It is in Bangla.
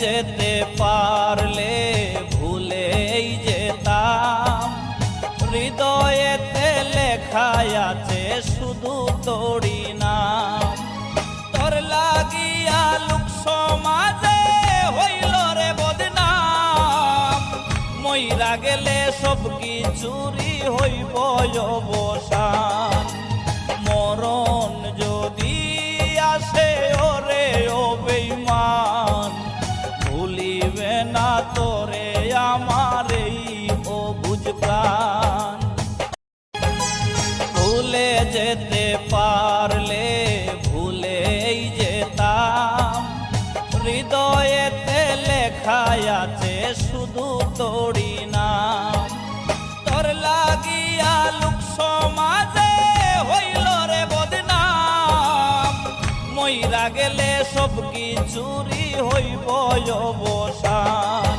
যেতে পারলে ভুলেই যেতাম, হৃদয়েতে লেখাই আছে শুধু তোরি নাম। তোর লাগিয়া লোক সমাজে হইল রে বদনাম, মইরা গেলে সব কিছুরই হইব অবসান। মরণ যদি আসে ওরে ও বেঈমান, ভুলিবে না তোরে আমার এই অবুঝ প্রাণ। ভুলে যেতে পারলে ভুলেই যেতাম, হৃদয়েতে লেখাই আছে শুধু তোরি নাম। তোর লাগিয়া লোক সমাজে হইল রে বদনাম, মইরা গেলে সব কিছুরই হইব অবসান।